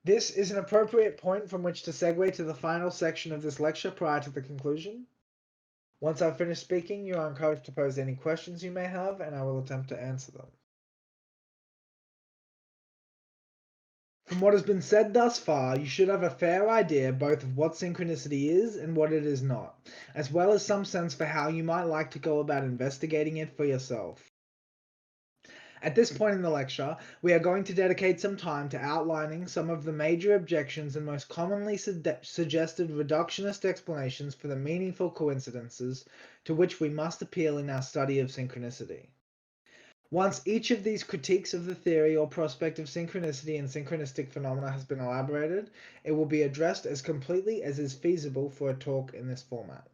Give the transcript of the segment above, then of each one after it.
This is an appropriate point from which to segue to the final section of this lecture prior to the conclusion. Once I've finished speaking, you are encouraged to pose any questions you may have, and I will attempt to answer them. From what has been said thus far, you should have a fair idea both of what synchronicity is and what it is not, as well as some sense for how you might like to go about investigating it for yourself. At this point in the lecture, we are going to dedicate some time to outlining some of the major objections and most commonly suggested reductionist explanations for the meaningful coincidences to which we must appeal in our study of synchronicity. Once each of these critiques of the theory or prospect of synchronicity and synchronistic phenomena has been elaborated, it will be addressed as completely as is feasible for a talk in this format.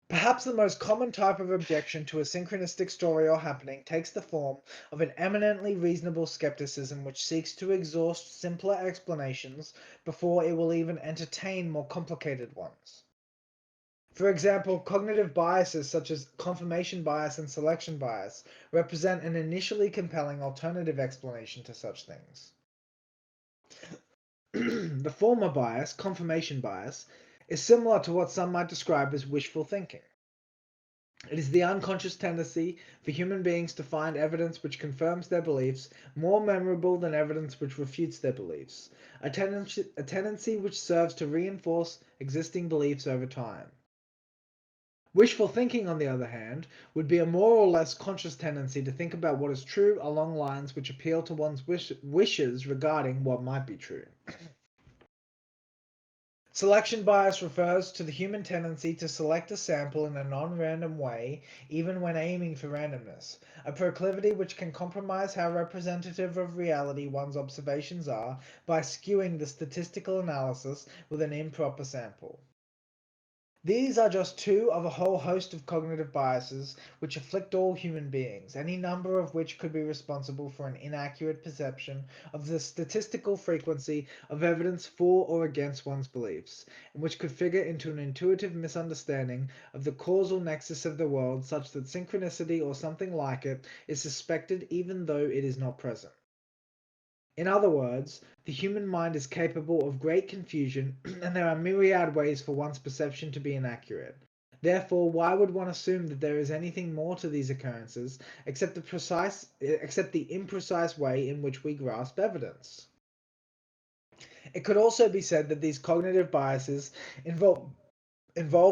Perhaps the most common type of objection to a synchronistic story or happening takes the form of an eminently reasonable skepticism which seeks to exhaust simpler explanations before it will even entertain more complicated ones. For example, cognitive biases such as confirmation bias and selection bias represent an initially compelling alternative explanation to such things. The former bias, confirmation bias, is similar to what some might describe as wishful thinking. It is the unconscious tendency for human beings to find evidence which confirms their beliefs more memorable than evidence which refutes their beliefs, a tendency which serves to reinforce existing beliefs over time. Wishful thinking, on the other hand, would be a more or less conscious tendency to think about what is true along lines which appeal to one's wishes regarding what might be true. Selection bias refers to the human tendency to select a sample in a non-random way, even when aiming for randomness, a proclivity which can compromise how representative of reality one's observations are by skewing the statistical analysis with an improper sample. These are just two of a whole host of cognitive biases which afflict all human beings, any number of which could be responsible for an inaccurate perception of the statistical frequency of evidence for or against one's beliefs, and which could figure into an intuitive misunderstanding of the causal nexus of the world such that synchronicity or something like it is suspected even though it is not present. In other words, the human mind is capable of great confusion, and there are myriad ways for one's perception to be inaccurate. Therefore, why would one assume that there is anything more to these occurrences except the imprecise way in which we grasp evidence? It could also be said that these cognitive biases involve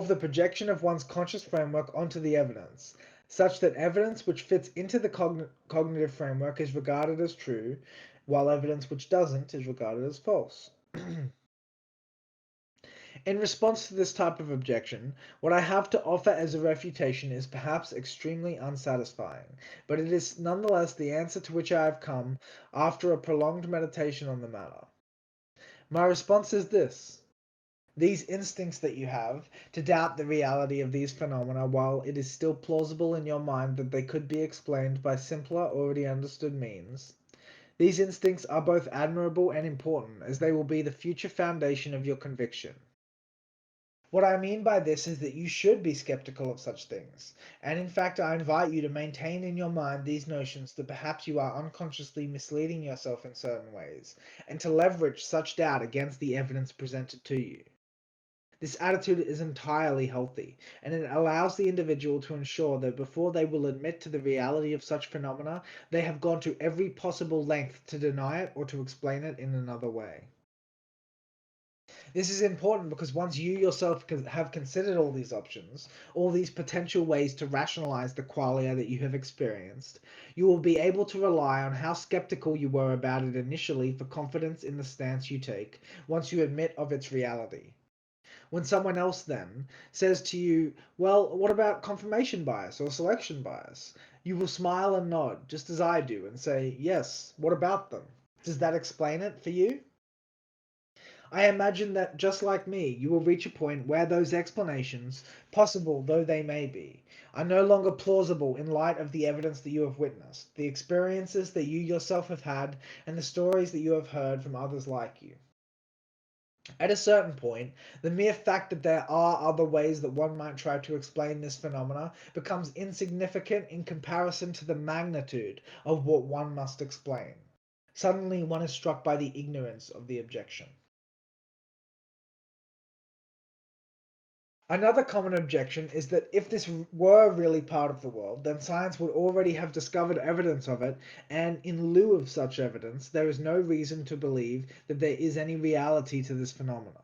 the projection of one's conscious framework onto the evidence, such that evidence which fits into the cognitive framework is regarded as true, while evidence which doesn't is regarded as false. In response to this type of objection, what I have to offer as a refutation is perhaps extremely unsatisfying, but it is nonetheless the answer to which I have come after a prolonged meditation on the matter. My response is this. These instincts that you have to doubt the reality of these phenomena while it is still plausible in your mind that they could be explained by simpler, already understood means, these instincts are both admirable and important, as they will be the future foundation of your conviction. What I mean by this is that you should be skeptical of such things, and in fact I invite you to maintain in your mind these notions that perhaps you are unconsciously misleading yourself in certain ways, and to leverage such doubt against the evidence presented to you. This attitude is entirely healthy, and it allows the individual to ensure that before they will admit to the reality of such phenomena, they have gone to every possible length to deny it or to explain it in another way. This is important because once you yourself have considered all these options, all these potential ways to rationalize the qualia that you have experienced, you will be able to rely on how skeptical you were about it initially for confidence in the stance you take once you admit of its reality. When someone else then says to you, well, what about confirmation bias or selection bias? You will smile and nod, just as I do, and say, yes, what about them? Does that explain it for you? I imagine that, just like me, you will reach a point where those explanations, possible though they may be, are no longer plausible in light of the evidence that you have witnessed, the experiences that you yourself have had, and the stories that you have heard from others like you. At a certain point, the mere fact that there are other ways that one might try to explain this phenomena becomes insignificant in comparison to the magnitude of what one must explain. Suddenly one is struck by the ignorance of the objection. Another common objection is that if this were really part of the world, then science would already have discovered evidence of it, and in lieu of such evidence, there is no reason to believe that there is any reality to this phenomena.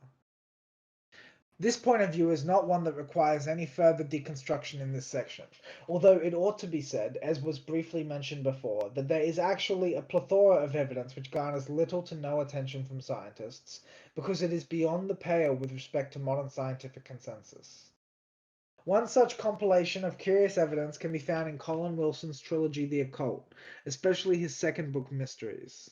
This point of view is not one that requires any further deconstruction in this section, although it ought to be said, as was briefly mentioned before, that there is actually a plethora of evidence which garners little to no attention from scientists, because it is beyond the pale with respect to modern scientific consensus. One such compilation of curious evidence can be found in Colin Wilson's trilogy The Occult, especially his second book Mysteries.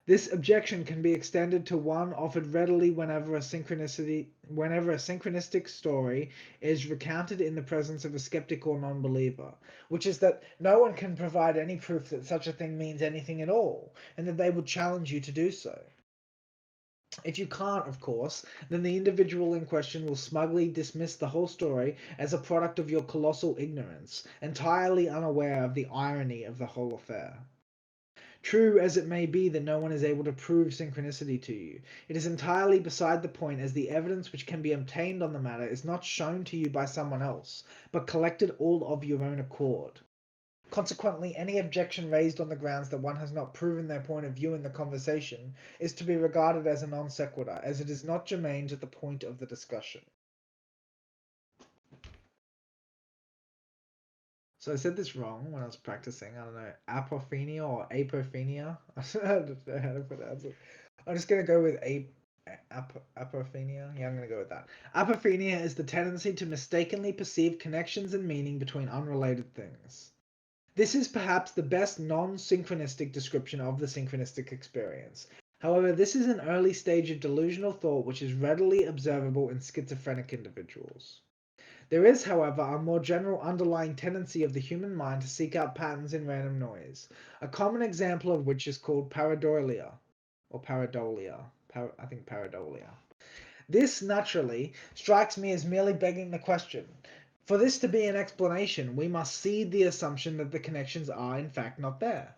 This objection can be extended to one offered readily whenever a synchronistic story is recounted in the presence of a skeptic or non-believer, which is that no one can provide any proof that such a thing means anything at all, and that they would challenge you to do so. If you can't, of course, then the individual in question will smugly dismiss the whole story as a product of your colossal ignorance, entirely unaware of the irony of the whole affair. True as it may be that no one is able to prove synchronicity to you, it is entirely beside the point, as the evidence which can be obtained on the matter is not shown to you by someone else, but collected all of your own accord. Consequently, any objection raised on the grounds that one has not proven their point of view in the conversation is to be regarded as a non sequitur, as it is not germane to the point of the discussion. So I said this wrong when I was practicing. I don't know, apophenia or apophenia. I don't know how to pronounce it. I'm just gonna go with apophenia. Yeah, I'm gonna go with that. Apophenia is the tendency to mistakenly perceive connections and meaning between unrelated things. This is perhaps the best non-synchronistic description of the synchronistic experience. However, this is an early stage of delusional thought which is readily observable in schizophrenic individuals. There is, however, a more general underlying tendency of the human mind to seek out patterns in random noise, a common example of which is called pareidolia, or pareidolia. I think pareidolia. This, naturally, strikes me as merely begging the question. For this to be an explanation, we must cede the assumption that the connections are, in fact, not there.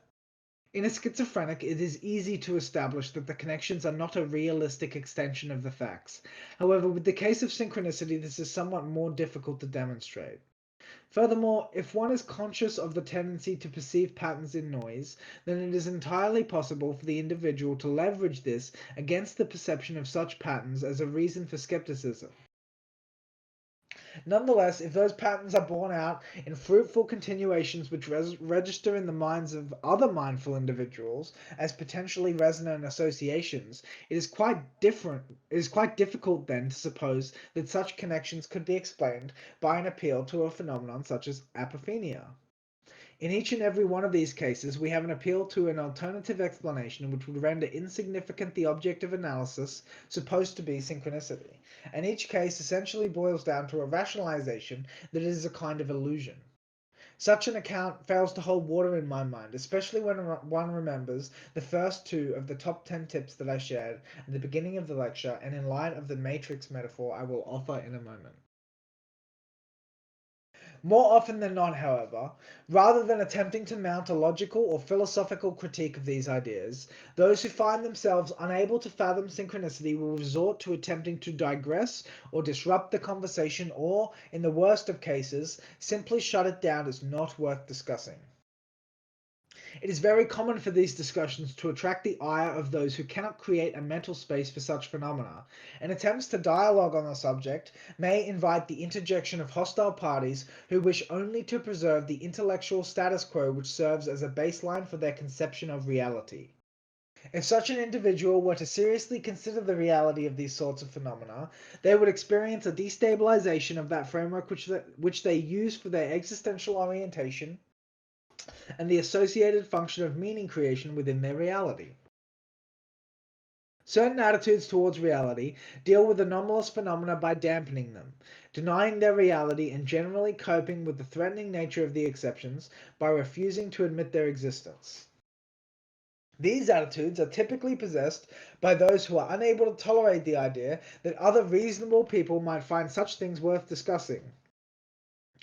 In a schizophrenic, it is easy to establish that the connections are not a realistic extension of the facts. However, with the case of synchronicity, this is somewhat more difficult to demonstrate. Furthermore, if one is conscious of the tendency to perceive patterns in noise, then it is entirely possible for the individual to leverage this against the perception of such patterns as a reason for skepticism. Nonetheless, if those patterns are borne out in fruitful continuations which register in the minds of other mindful individuals as potentially resonant associations, it is quite difficult then to suppose that such connections could be explained by an appeal to a phenomenon such as apophenia. In each and every one of these cases, we have an appeal to an alternative explanation which would render insignificant the object of analysis supposed to be synchronicity, and each case essentially boils down to a rationalization that it is a kind of illusion. Such an account fails to hold water in my mind, especially when one remembers the first two of the top 10 tips that I shared at the beginning of the lecture, and in light of the matrix metaphor I will offer in a moment. More often than not, however, rather than attempting to mount a logical or philosophical critique of these ideas, those who find themselves unable to fathom synchronicity will resort to attempting to digress or disrupt the conversation, or, in the worst of cases, simply shut it down as not worth discussing. It is very common for these discussions to attract the ire of those who cannot create a mental space for such phenomena, and attempts to dialogue on the subject may invite the interjection of hostile parties who wish only to preserve the intellectual status quo which serves as a baseline for their conception of reality. If such an individual were to seriously consider the reality of these sorts of phenomena, they would experience a destabilization of that framework which they use for their existential orientation and the associated function of meaning creation within their reality. Certain attitudes towards reality deal with anomalous phenomena by dampening them, denying their reality, and generally coping with the threatening nature of the exceptions by refusing to admit their existence. These attitudes are typically possessed by those who are unable to tolerate the idea that other reasonable people might find such things worth discussing.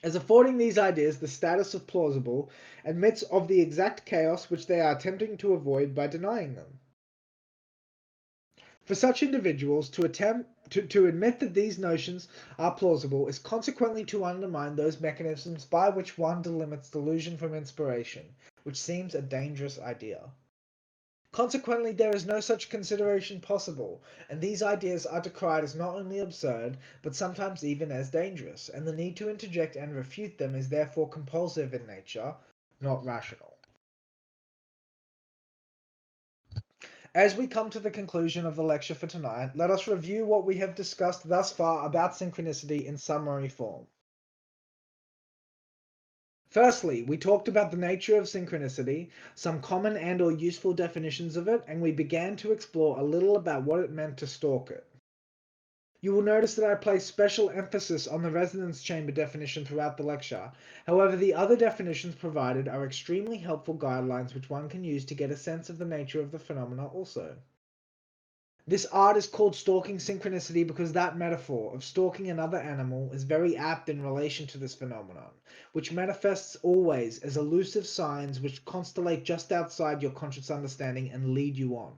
as affording these ideas the status of plausible admits of the exact chaos which they are attempting to avoid by denying them. For such individuals to admit that these notions are plausible is consequently to undermine those mechanisms by which one delimits delusion from inspiration, which seems a dangerous idea. Consequently, there is no such consideration possible, and these ideas are decried as not only absurd, but sometimes even as dangerous, and the need to interject and refute them is therefore compulsive in nature, not rational. As we come to the conclusion of the lecture for tonight, let us review what we have discussed thus far about synchronicity in summary form. Firstly, we talked about the nature of synchronicity, some common and/or useful definitions of it, and we began to explore a little about what it meant to stalk it. You will notice that I place special emphasis on the resonance chamber definition throughout the lecture. However, the other definitions provided are extremely helpful guidelines which one can use to get a sense of the nature of the phenomena also. This art is called stalking synchronicity because that metaphor of stalking another animal is very apt in relation to this phenomenon, which manifests always as elusive signs which constellate just outside your conscious understanding and lead you on.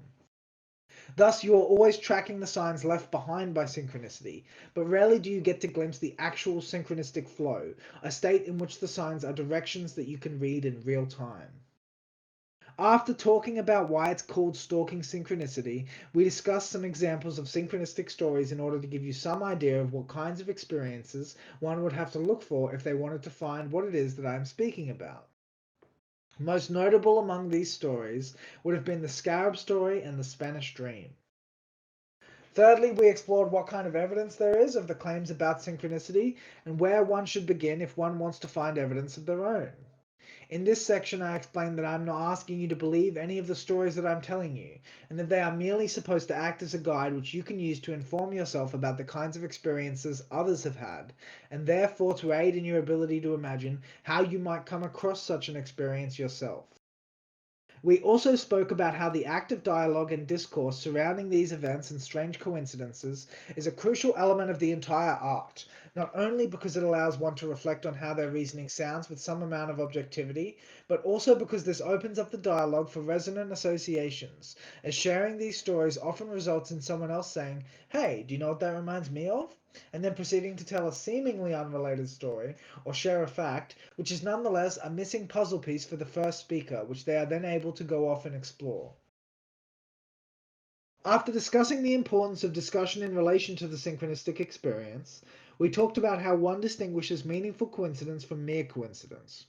Thus, you are always tracking the signs left behind by synchronicity, but rarely do you get to glimpse the actual synchronistic flow, a state in which the signs are directions that you can read in real time. After talking about why it's called stalking synchronicity, we discussed some examples of synchronistic stories in order to give you some idea of what kinds of experiences one would have to look for if they wanted to find what it is that I am speaking about. Most notable among these stories would have been the Scarab story and the Spanish Dream. Thirdly, we explored what kind of evidence there is of the claims about synchronicity and where one should begin if one wants to find evidence of their own. In this section, I explained that I'm not asking you to believe any of the stories that I'm telling you, and that they are merely supposed to act as a guide which you can use to inform yourself about the kinds of experiences others have had, and therefore to aid in your ability to imagine how you might come across such an experience yourself. We also spoke about how the act of dialogue and discourse surrounding these events and strange coincidences is a crucial element of the entire art, not only because it allows one to reflect on how their reasoning sounds with some amount of objectivity, but also because this opens up the dialogue for resonant associations, as sharing these stories often results in someone else saying, "Hey, do you know what that reminds me of?" and then proceeding to tell a seemingly unrelated story or share a fact, which is nonetheless a missing puzzle piece for the first speaker, which they are then able to go off and explore. After discussing the importance of discussion in relation to the synchronistic experience, we talked about how one distinguishes meaningful coincidence from mere coincidence,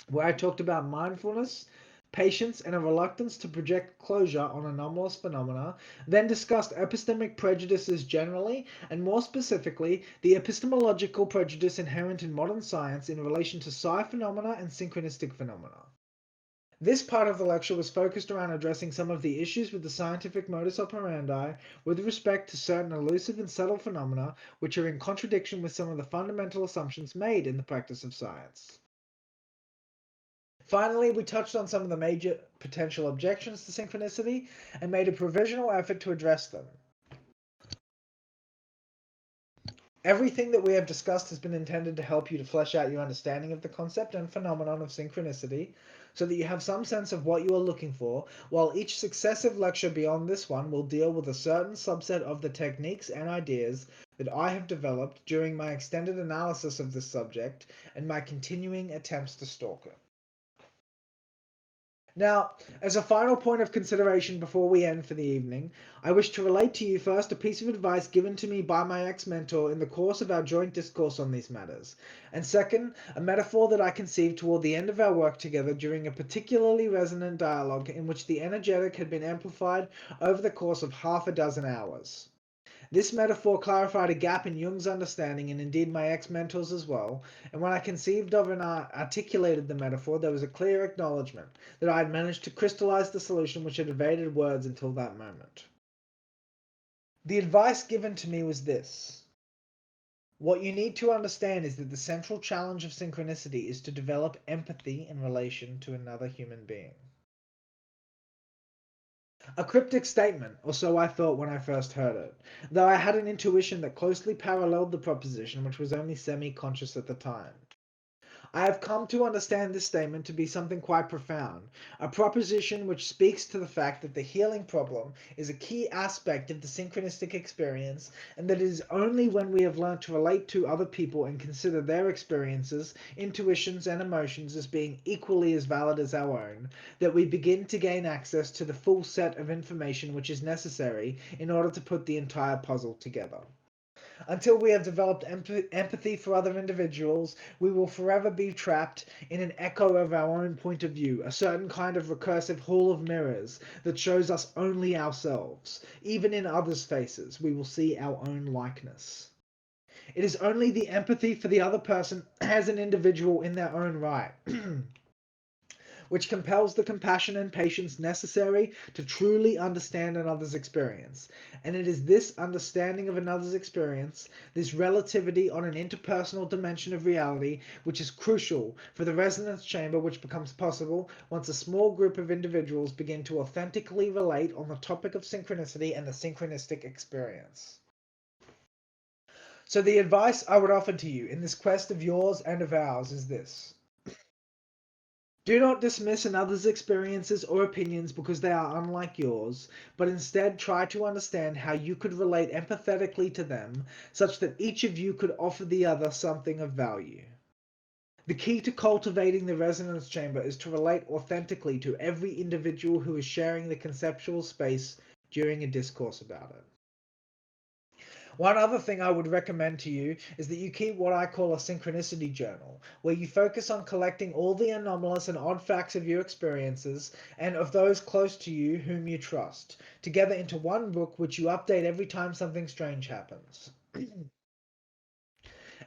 where I talked about mindfulness, patience, and a reluctance to project closure on anomalous phenomena, then discussed epistemic prejudices generally, and more specifically, the epistemological prejudice inherent in modern science in relation to psi phenomena and synchronistic phenomena. This part of the lecture was focused around addressing some of the issues with the scientific modus operandi with respect to certain elusive and subtle phenomena which are in contradiction with some of the fundamental assumptions made in the practice of science. Finally, we touched on some of the major potential objections to synchronicity and made a provisional effort to address them. Everything that we have discussed has been intended to help you to flesh out your understanding of the concept and phenomenon of synchronicity so that you have some sense of what you are looking for, while each successive lecture beyond this one will deal with a certain subset of the techniques and ideas that I have developed during my extended analysis of this subject and my continuing attempts to stalk it. Now, as a final point of consideration before we end for the evening, I wish to relate to you first a piece of advice given to me by my ex-mentor in the course of our joint discourse on these matters, and second, a metaphor that I conceived toward the end of our work together during a particularly resonant dialogue in which the energetic had been amplified over the course of half a dozen hours. This metaphor clarified a gap in Jung's understanding and indeed my ex-mentor's as well, and when I conceived of and articulated the metaphor, there was a clear acknowledgement that I had managed to crystallize the solution which had evaded words until that moment. The advice given to me was this. What you need to understand is that the central challenge of synchronicity is to develop empathy in relation to another human being. A cryptic statement, or so I thought when I first heard it, though I had an intuition that closely paralleled the proposition which was only semi-conscious at the time. I have come to understand this statement to be something quite profound, a proposition which speaks to the fact that the healing problem is a key aspect of the synchronistic experience, and that it is only when we have learned to relate to other people and consider their experiences, intuitions, and emotions as being equally as valid as our own, that we begin to gain access to the full set of information which is necessary in order to put the entire puzzle together. Until we have developed empathy for other individuals, we will forever be trapped in an echo of our own point of view, a certain kind of recursive hall of mirrors that shows us only ourselves. Even in others' faces, we will see our own likeness. It is only the empathy for the other person as an individual in their own right which compels the compassion and patience necessary to truly understand another's experience. And it is this understanding of another's experience, this relativity on an interpersonal dimension of reality, which is crucial for the resonance chamber, which becomes possible once a small group of individuals begin to authentically relate on the topic of synchronicity and the synchronistic experience. So the advice I would offer to you in this quest of yours and of ours is this. Do not dismiss another's experiences or opinions because they are unlike yours, but instead try to understand how you could relate empathetically to them, such that each of you could offer the other something of value. The key to cultivating the resonance chamber is to relate authentically to every individual who is sharing the conceptual space during a discourse about it. One other thing I would recommend to you is that you keep what I call a synchronicity journal, where you focus on collecting all the anomalous and odd facts of your experiences and of those close to you whom you trust, together into one book which you update every time something strange happens.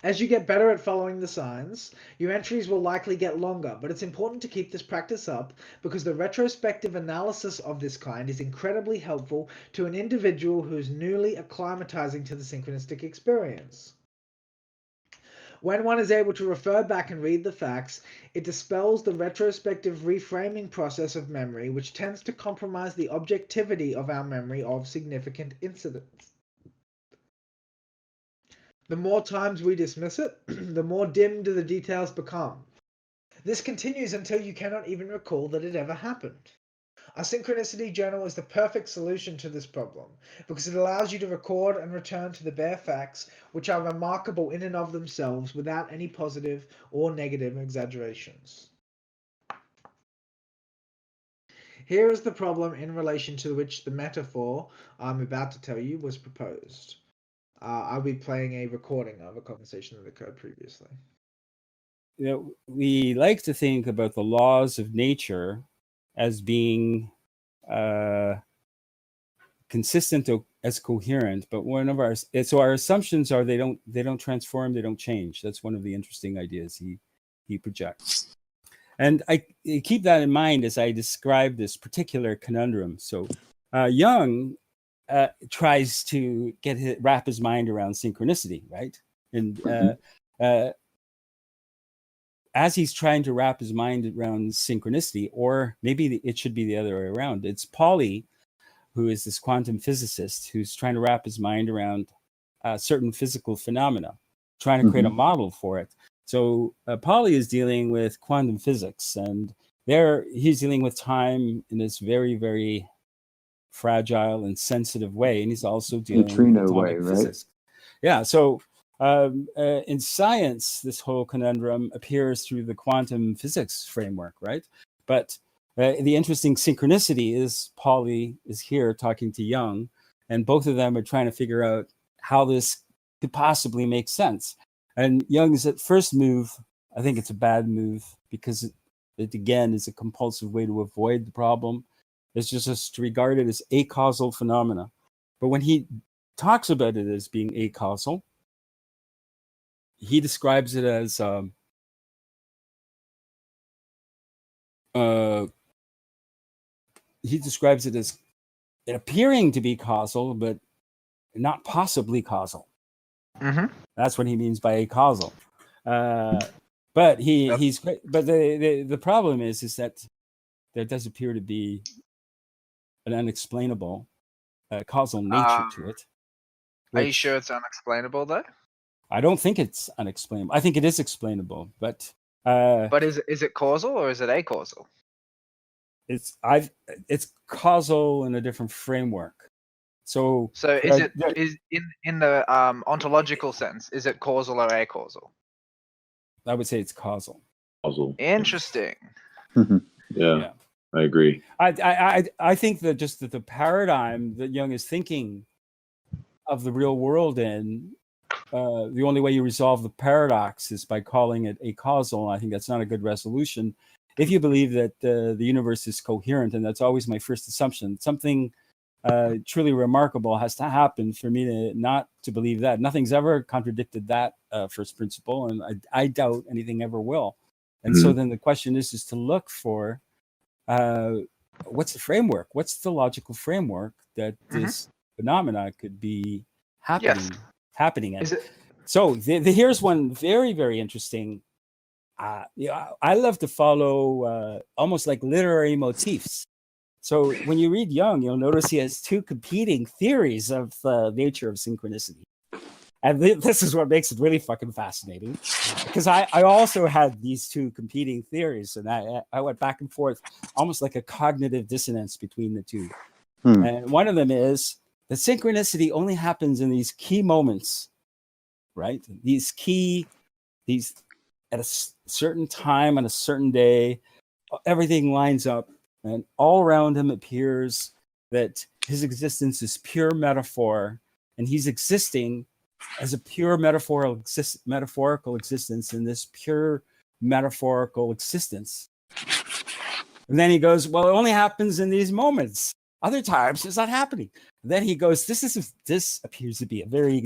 As you get better at following the signs, your entries will likely get longer, but it's important to keep this practice up because the retrospective analysis of this kind is incredibly helpful to an individual who is newly acclimatizing to the synchronistic experience. When one is able to refer back and read the facts, it dispels the retrospective reframing process of memory, which tends to compromise the objectivity of our memory of significant incidents. The more times we dismiss it, the more dim do the details become. This continues until you cannot even recall that it ever happened. A synchronicity journal is the perfect solution to this problem because it allows you to record and return to the bare facts, which are remarkable in and of themselves without any positive or negative exaggerations. Here is the problem in relation to which the metaphor I'm about to tell you was proposed. I'll be playing a recording of a conversation that occurred previously. We like to think about the laws of nature as being consistent as coherent, but one of our assumptions are they don't transform, they don't change. That's one of the interesting ideas he projects. And I keep that in mind as I describe this particular conundrum. So Jung tries to wrap his mind around synchronicity, right? And as he's trying to wrap his mind around synchronicity, or maybe it should be the other way around, it's Pauli, who is this quantum physicist, who's trying to wrap his mind around certain physical phenomena, trying to create a model for it. So Pauli is dealing with quantum physics, and there he's dealing with time in this very, very fragile and sensitive way, and he's also dealing with atomic physics. Yeah, so in science, this whole conundrum appears through the quantum physics framework, right? But the interesting synchronicity is Pauli is here talking to Jung, and both of them are trying to figure out how this could possibly make sense. And Jung's at first move, I think it's a bad move because it again is a compulsive way to avoid the problem. It's just regarded as a causal phenomena. But when he talks about it as being a causal, he describes it as it appearing to be causal, but not possibly causal. That's what he means by a causal. But the problem is that there does appear to be an unexplainable causal nature to it. Are you sure it's unexplainable though? I don't think it's unexplainable. I think it is explainable, but Uh, But is it causal or is it acausal? It's causal in a different framework. So is it in the ontological sense? Is it causal or acausal? I would say it's causal. Causal. Interesting. Yeah, I agree. I think that just that the paradigm that Jung is thinking of the real world in, the only way you resolve the paradox is by calling it acausal. I think that's not a good resolution. If you believe that the universe is coherent, and that's always my first assumption, something truly remarkable has to happen for me not to believe that. Nothing's ever contradicted that first principle, and I doubt anything ever will. And so then the question is to look for what's the framework? What's the logical framework that this phenomena could be happening in? So here's one very, very interesting. I love to follow almost like literary motifs. So when you read Jung, you'll notice he has two competing theories of the nature of synchronicity. And this is what makes it really fucking fascinating, because I also had these two competing theories, and I went back and forth, almost like a cognitive dissonance between the two. And one of them is that synchronicity only happens in these key moments, right? These at a certain time on a certain day, everything lines up, and all around him appears that his existence is pure metaphor, and he's existing as a pure metaphorical existence in this pure metaphorical existence. And then he goes, well, it only happens in these moments. Other times it's not happening. And then he goes, this appears to be a very,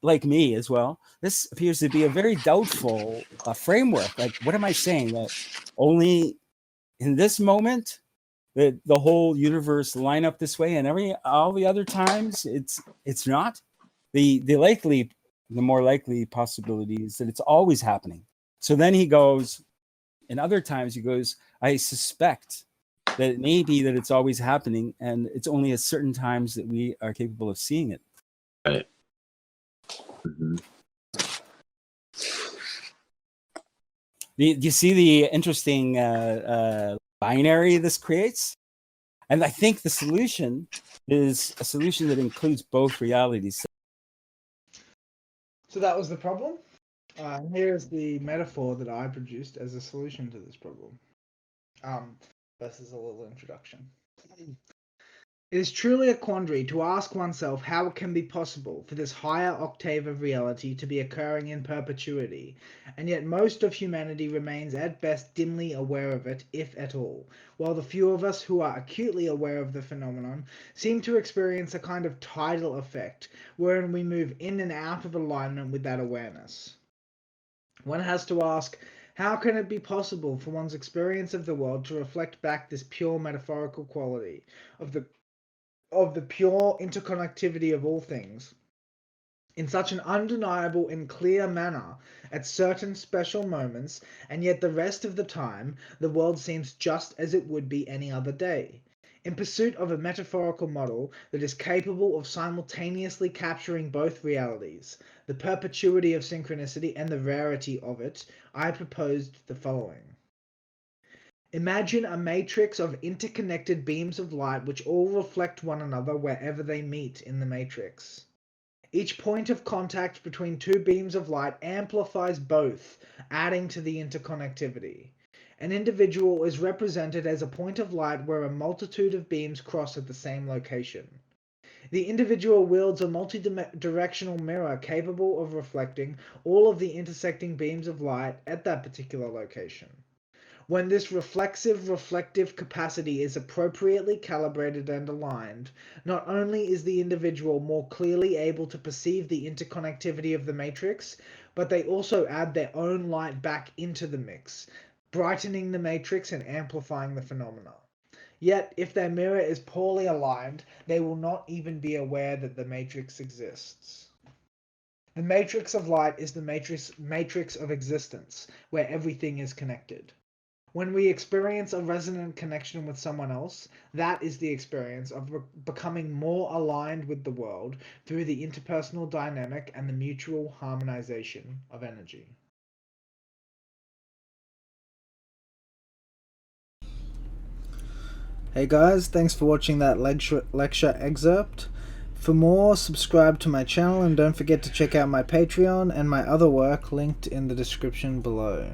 like me as well, this appears to be a very doubtful framework. Like, what am I saying? That only in this moment that the whole universe line up this way, and all the other times it's not. The more likely possibility is that it's always happening. So then he goes, and other times he goes, I suspect that it may be that it's always happening, and it's only at certain times that we are capable of seeing it. Right. Do you see the interesting binary this creates? And I think the solution is a solution that includes both realities. So that was the problem. Here's the metaphor that I produced as a solution to this problem. Versus a little introduction. It is truly a quandary to ask oneself how it can be possible for this higher octave of reality to be occurring in perpetuity, and yet most of humanity remains at best dimly aware of it, if at all, while the few of us who are acutely aware of the phenomenon seem to experience a kind of tidal effect, wherein we move in and out of alignment with that awareness. One has to ask, how can it be possible for one's experience of the world to reflect back this pure metaphorical quality of the pure interconnectivity of all things in such an undeniable and clear manner at certain special moments, and yet the rest of the time the world seems just as it would be any other day? In pursuit of a metaphorical model that is capable of simultaneously capturing both realities, the perpetuity of synchronicity and the rarity of it, I proposed the following. Imagine a matrix of interconnected beams of light which all reflect one another wherever they meet in the matrix. Each point of contact between two beams of light amplifies both, adding to the interconnectivity. An individual is represented as a point of light where a multitude of beams cross at the same location. The individual wields a multi-directional mirror capable of reflecting all of the intersecting beams of light at that particular location. When this reflective capacity is appropriately calibrated and aligned, not only is the individual more clearly able to perceive the interconnectivity of the matrix, but they also add their own light back into the mix, brightening the matrix and amplifying the phenomena. Yet, if their mirror is poorly aligned, they will not even be aware that the matrix exists. The matrix of light is the matrix of existence, where everything is connected. When we experience a resonant connection with someone else, that is the experience of becoming more aligned with the world through the interpersonal dynamic and the mutual harmonization of energy. Hey guys, thanks for watching that lecture excerpt. For more, subscribe to my channel and don't forget to check out my Patreon and my other work linked in the description below.